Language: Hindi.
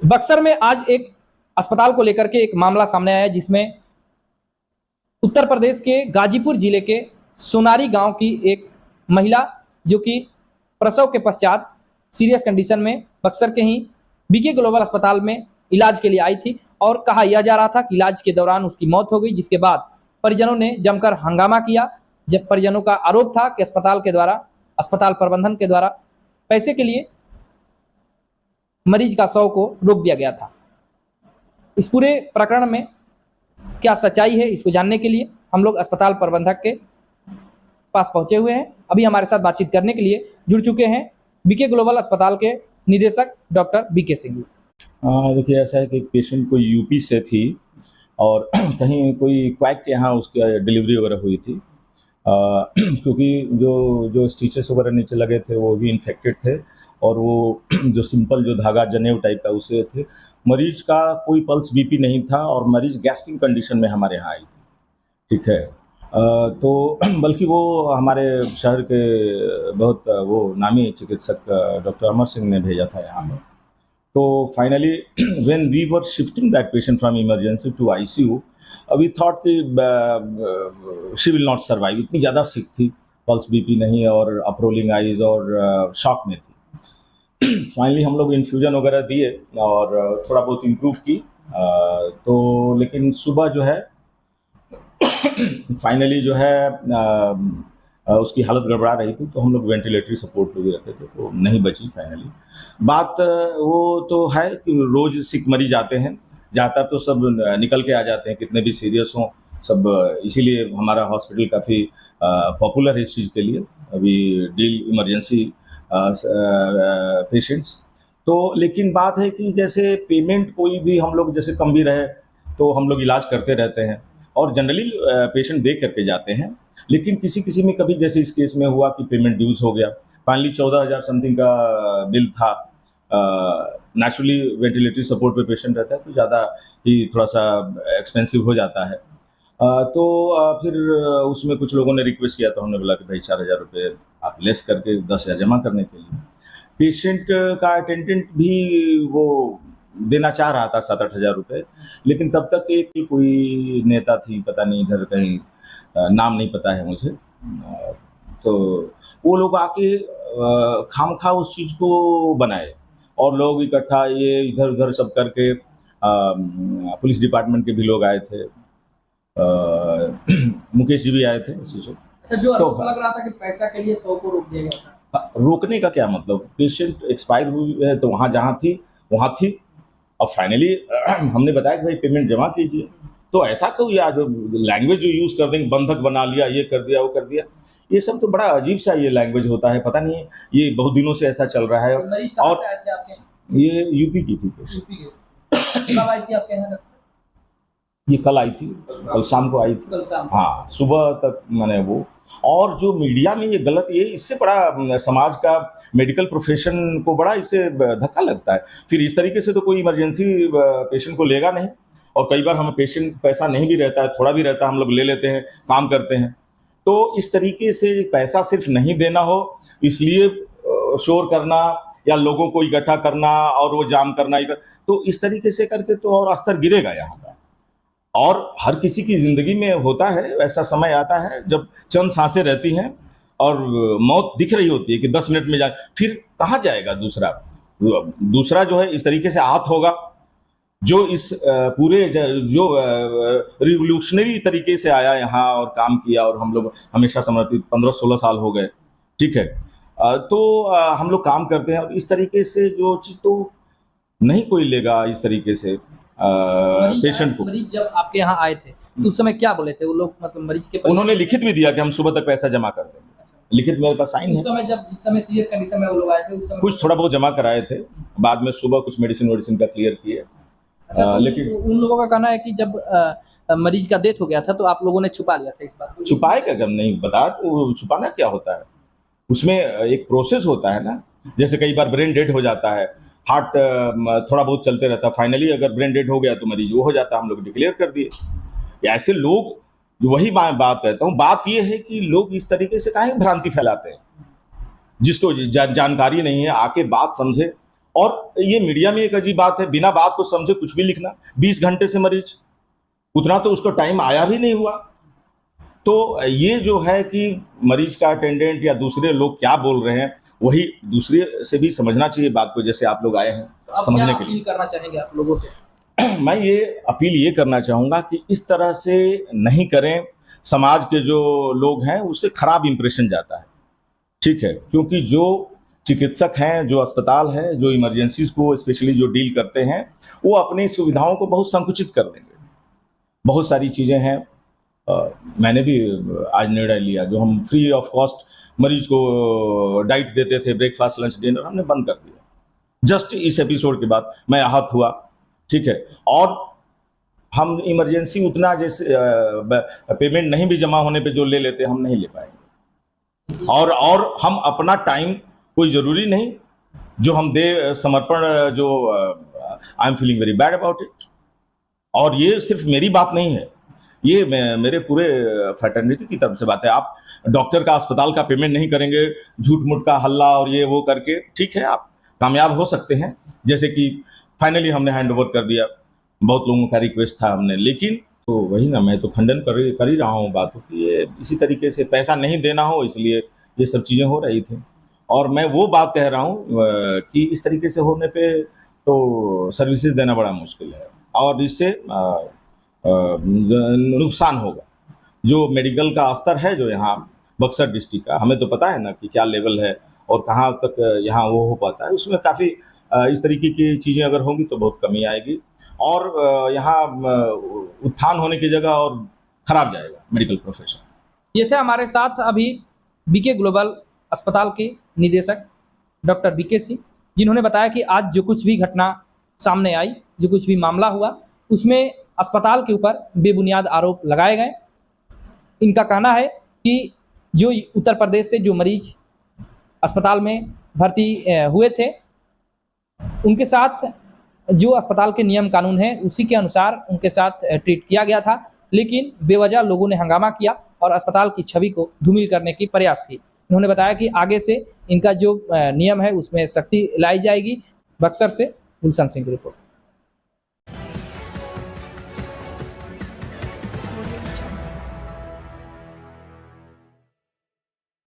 बक्सर में आज एक अस्पताल को लेकर के एक मामला सामने आया जिसमें उत्तर प्रदेश के गाजीपुर जिले के सोनारी गांव की एक महिला जो कि प्रसव के पश्चात सीरियस कंडीशन में बक्सर के ही बीके ग्लोबल अस्पताल में इलाज के लिए आई थी और कहा यह जा रहा था कि इलाज के दौरान उसकी मौत हो गई, जिसके बाद परिजनों ने जमकर हंगामा किया। जब परिजनों का आरोप था कि अस्पताल प्रबंधन के द्वारा पैसे के लिए मरीज का शव को रोक दिया गया था। इस पूरे प्रकरण में क्या सच्चाई है, इसको जानने के लिए हम लोग अस्पताल प्रबंधक के पास पहुंचे हुए हैं। अभी हमारे साथ बातचीत करने के लिए जुड़ चुके हैं बीके ग्लोबल अस्पताल के निदेशक डॉक्टर बीके सिंह। देखिए, ऐसा है कि एक पेशेंट कोई यूपी से थी और कहीं कोई क्वैक के यहाँ उसकी डिलीवरी वगैरह हुई थी। क्योंकि जो स्टिचेस वगैरह नीचे लगे थे वो भी इन्फेक्टेड थे और वो जो सिंपल जो धागा जनेऊ टाइप का उससे थे। मरीज का कोई पल्स बीपी नहीं था और मरीज गैस्पिंग कंडीशन में हमारे यहाँ आई थी। ठीक है। तो बल्कि वो हमारे शहर के बहुत वो नामी चिकित्सक डॉक्टर अमर सिंह ने भेजा था यहाँ पर। तो finally when we were shifting that patient from emergency to ICU, we thought कि शी विल नॉट सर्वाइव। इतनी ज़्यादा सिक थी, पल्स बीपी नहीं और अपरोलिंग आइज और शॉक में थी। फाइनली हम लोग इन्फ्यूजन वगैरह दिए और थोड़ा बहुत इम्प्रूव की। तो लेकिन सुबह जो है फाइनली जो है उसकी हालत गड़बड़ा रही थी, तो हम लोग वेंटिलेटरी सपोर्ट पे भी रखे थे, तो नहीं बची फाइनली। बात वो तो है कि रोज़ सिक मरीज आते हैं, ज़्यादातर तो सब निकल के आ जाते हैं, कितने भी सीरियस हों सब। इसीलिए हमारा हॉस्पिटल काफ़ी पॉपुलर है इस चीज़ के लिए। अभी डील इमरजेंसी पेशेंट्स। तो लेकिन बात है कि जैसे पेमेंट कोई भी हम लोग जैसे कम भी रहे तो हम लोग इलाज करते रहते हैं और जनरली पेशेंट देख करके जाते हैं। लेकिन किसी में कभी जैसे इस केस में हुआ कि पेमेंट ड्यूज हो गया, फाइनली 14,000 समथिंग का बिल था। नेचुरली वेंटिलेटरी सपोर्ट पे पेशेंट रहता है तो ज़्यादा ही थोड़ा सा एक्सपेंसिव हो जाता है। तो फिर उसमें कुछ लोगों ने रिक्वेस्ट किया तो हमने बोला कि भाई 4,000 रुपये आप लेस करके 10,000 जमा करने के लिए। पेशेंट का अटेंडेंट भी वो देना चाह रहा था 7-8 हज़ार रुपये, लेकिन तब तक एक कोई नेता थी, पता नहीं इधर कहीं, नाम नहीं पता है मुझे। तो वो लोग आके खामखा उस चीज़ को बनाए और लोग इकट्ठा ये इधर उधर सब करके पुलिस डिपार्टमेंट के भी लोग आए थे। मुकेश जी भी आए थे उसी से। अच्छा, जो आरोप लग रहा था कि पैसा के लिए शव को रोक दिया गया था। रोकने का क्या मतलब? पेशेंट एक्सपायर हुई है तो वहाँ जहाँ थी वहाँ थी। अब फाइनली हमने बताया कि भाई पेमेंट जमा कीजिए। तो ऐसा क्यों यार लैंग्वेज जो यूज़ कर देंगे, बंधक बना लिया, ये कर दिया वो कर दिया, ये सब तो बड़ा अजीब सा ये लैंग्वेज होता है। पता नहीं ये बहुत दिनों से ऐसा चल रहा है। और ये यूपी की थी पेशेंट। कब आई थी आपके यहाँ? ये कल आई थी, कल शाम को आई थी। हाँ, सुबह तक मैंने वो। और जो मीडिया में ये गलत, ये इससे बड़ा समाज का मेडिकल प्रोफेशन को बड़ा इससे धक्का लगता है। फिर इस तरीके से तो कोई इमरजेंसी पेशेंट को लेगा नहीं। और कई बार हमें पेशेंट पैसा नहीं भी रहता है, थोड़ा भी रहता है, हम लोग ले लेते हैं, काम करते हैं। तो इस तरीके से पैसा सिर्फ नहीं देना हो इसलिए शोर करना या लोगों को इकट्ठा करना और वो जाम करना, तो इस तरीके से करके तो और स्तर गिरेगा यहाँ का। और हर किसी की ज़िंदगी में होता है, ऐसा समय आता है जब चंद सांसें रहती हैं और मौत दिख रही होती है कि 10 मिनट में जा, फिर कहाँ जाएगा दूसरा जो है इस तरीके से आहत होगा, जो इस पूरे जो रिवोल्यूशनरी तरीके से आया यहाँ और काम किया और हम लोग हमेशा समर्पित 15-16 साल हो गए। ठीक है। तो हम लोग काम करते हैं और इस तरीके से जो चीज़ तो नहीं कोई लेगा इस तरीके से पेशेंट को। मरीज जब आपके यहाँ आए थे तो उस समय क्या बोले थे वो लोग? मतलब मरीज के उन्होंने लिखित भी दिया कि हम सुबह तक पैसा जमा कर देंगे। लिखित मेरे पास साइन है। उस समय जिस समय सीरियस कंडीशन में वो लोग आए थे उस समय कुछ थोड़ा बहुत जमा कराए थे, बाद में सुबह कुछ मेडिसिन का क्लियर किए। अच्छा, लेकिन उन लोगों का कहना है कि जब मरीज का डेथ हो गया था तो आप लोगों ने छुपा लिया था इस बात को। छुपाए क्या? अगर नहीं बता तो छुपाना क्या होता है? उसमें एक प्रोसेस होता है ना। जैसे कई बार ब्रेन डेड हो जाता है, हार्ट थोड़ा बहुत चलते रहता है, फाइनली अगर ब्रेन डेड हो गया तो मरीज वो हो जाता है, हम लोग डिक्लेयर कर दिए। ऐसे लोग, वही मैं बात कहता हूँ, बात ये है कि लोग इस तरीके से काहे भ्रांति फैलाते हैं। जिसको जानकारी नहीं है आके बात समझे और ये मीडिया में एक अजीब बात है, बिना बात को समझे कुछ भी लिखना। 20 घंटे से मरीज, उतना तो उसको टाइम आया भी नहीं हुआ। तो ये जो है कि मरीज का अटेंडेंट या दूसरे लोग क्या बोल रहे हैं, वही दूसरे से भी समझना चाहिए बात को, जैसे आप लोग आए हैं आप समझने क्या के लिए। अपील करना चाहेंगे आप लोगों से? मैं ये अपील ये करना चाहूँगा कि इस तरह से नहीं करें, समाज के जो लोग हैं उससे खराब इंप्रेशन जाता है, ठीक है। क्योंकि जो चिकित्सक हैं, जो अस्पताल है, जो इमरजेंसीज को स्पेशली जो डील करते हैं, वो अपनी सुविधाओं को बहुत संकुचित कर देंगे। बहुत सारी चीज़ें हैं, मैंने भी आज निर्णय लिया, जो हम फ्री ऑफ कॉस्ट मरीज को डाइट देते थे, ब्रेकफास्ट लंच डिनर, हमने बंद कर दिया। जस्ट इस एपिसोड के बाद मैं आहत हुआ, ठीक है। और हम इमरजेंसी उतना जैसे पेमेंट नहीं भी जमा होने पे जो ले लेते हम नहीं ले पाएंगे। और हम अपना टाइम, कोई ज़रूरी नहीं जो हम दे समर्पण, जो I am feeling very bad about it. और ये सिर्फ मेरी बात नहीं है, ये मेरे पूरे फ्रेटर्निटी की तरफ से बात है। आप डॉक्टर का, अस्पताल का पेमेंट नहीं करेंगे, झूठ मूठ का हल्ला और ये वो करके, ठीक है आप कामयाब हो सकते हैं, जैसे कि फाइनली हमने हैंड ओवर कर दिया, बहुत लोगों का रिक्वेस्ट था हमने। लेकिन तो वही ना, मैं तो खंडन कर ही रहा हूँ बातों की, ये इसी तरीके से पैसा नहीं देना हो इसलिए ये सब चीज़ें हो रही थी। और मैं वो बात कह रहा हूँ कि इस तरीके से होने पे तो सर्विसेज देना बड़ा मुश्किल है, और इससे नुकसान होगा। जो मेडिकल का स्तर है जो यहाँ बक्सर डिस्ट्रिक्ट का, हमें तो पता है ना कि क्या लेवल है और कहाँ तक यहाँ वो हो पाता है, उसमें काफ़ी इस तरीके की चीज़ें अगर होंगी तो बहुत कमी आएगी, और यहाँ उत्थान होने की जगह और खराब जाएगा मेडिकल प्रोफेशन। ये थे हमारे साथ अभी बीके ग्लोबल अस्पताल के निदेशक डॉक्टर बीके सिंह, जिन्होंने बताया कि आज जो कुछ भी घटना सामने आई, जो कुछ भी मामला हुआ, उसमें अस्पताल के ऊपर बेबुनियाद आरोप लगाए गए। इनका कहना है कि जो उत्तर प्रदेश से जो मरीज अस्पताल में भर्ती हुए थे, उनके साथ जो अस्पताल के नियम कानून है उसी के अनुसार उनके साथ ट्रीट किया गया था, लेकिन बेवजह लोगों ने हंगामा किया और अस्पताल की छवि को धूमिल करने की प्रयास की। उन्होंने बताया कि आगे से इनका जो नियम है उसमें सख्ती लाई जाएगी। बक्सर से गुलशन सिंह की रिपोर्ट।